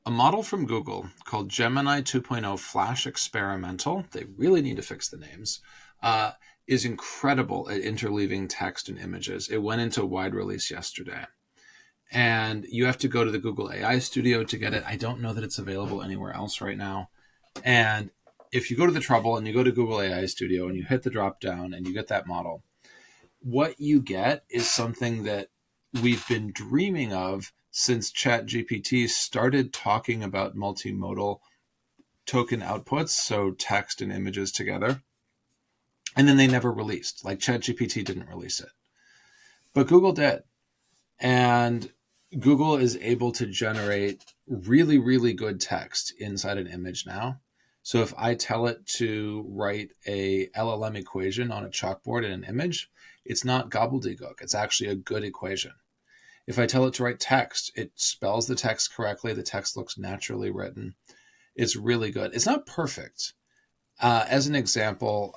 a model from Google called Gemini 2.0 Flash Experimental. They really need to fix the names. Is incredible at interleaving text and images. It went into wide release yesterday. And you have to go to the Google AI Studio to get it. I don't know that it's available anywhere else right now. And if you go to the trouble and you go to Google AI Studio and you hit the drop down and you get that model, what you get is something that we've been dreaming of since ChatGPT started talking about multimodal token outputs, so text and images together. And then they never released, like ChatGPT didn't release it. But Google did. And Google is able to generate really, really good text inside an image now. So if I tell it to write a LLM equation on a chalkboard in an image, it's not gobbledygook. It's actually a good equation. If I tell it to write text, it spells the text correctly. The text looks naturally written. It's really good. It's not perfect. As an example,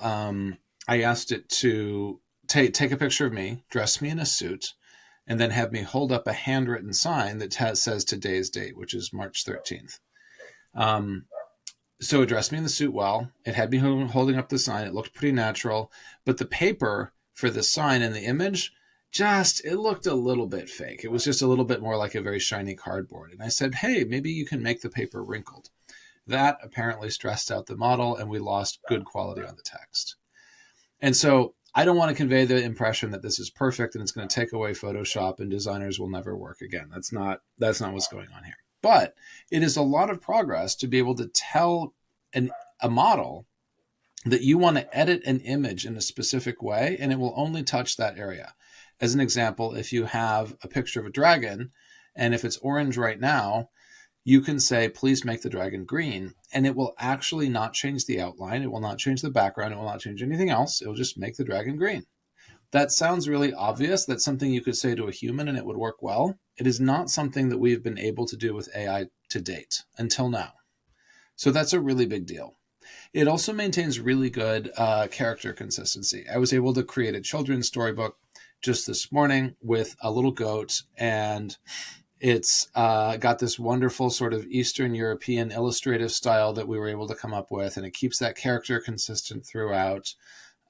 I asked it to take a picture of me, dress me in a suit, and then have me hold up a handwritten sign that says today's date, which is March 13th. So it dressed me in the suit well. It had me holding up the sign. It looked pretty natural. But the paper for the sign and the image, it looked a little bit fake. It was just a little bit more like a very shiny cardboard. And I said, hey, maybe you can make the paper wrinkled. That apparently stressed out the model, and we lost good quality on the text. And so I don't want to convey the impression that this is perfect and it's going to take away Photoshop and designers will never work again. That's not what's going on here. But it is a lot of progress to be able to tell a model that you want to edit an image in a specific way, and it will only touch that area. As an example, if you have a picture of a dragon, and if it's orange right now, you can say, please make the dragon green, and it will actually not change the outline. It will not change the background. It will not change anything else. It will just make the dragon green. That sounds really obvious. That's something you could say to a human and it would work well. It is not something that we've been able to do with AI to date until now. So that's a really big deal. It also maintains really good character consistency. I was able to create a children's storybook just this morning with a little goat, and it's got this wonderful sort of Eastern European illustrative style that we were able to come up with, and it keeps that character consistent throughout.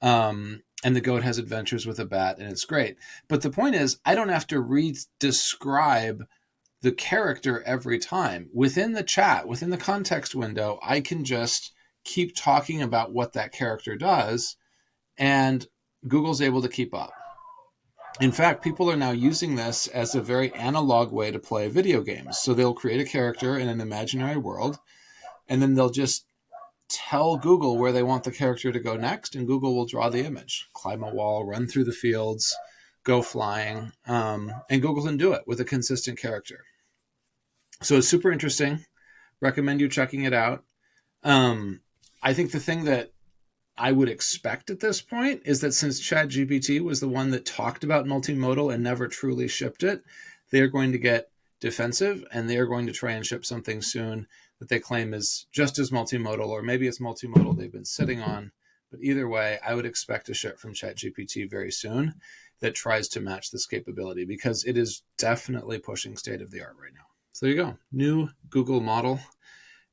And the goat has adventures with a bat, and it's great. But the point is, I don't have to describe the character every time. Within the chat, within the context window, I can just keep talking about what that character does, and Google's able to keep up. In fact, people are now using this as a very analog way to play video games. So they'll create a character in an imaginary world, and then they'll just tell Google where they want the character to go next, and Google will draw the image, climb a wall, run through the fields, go flying, and Google can do it with a consistent character. So it's super interesting. Recommend you checking it out. I think the thing that I would expect at this point is that since ChatGPT was the one that talked about multimodal and never truly shipped it, they're going to get defensive and they're going to try and ship something soon that they claim is just as multimodal, or maybe it's multimodal they've been sitting on. But either way, I would expect a ship from ChatGPT very soon that tries to match this capability, because it is definitely pushing state of the art right now. So there you go. New Google model,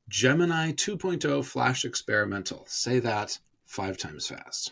Gemini 2.0 Flash Experimental. Say that 5 times fast.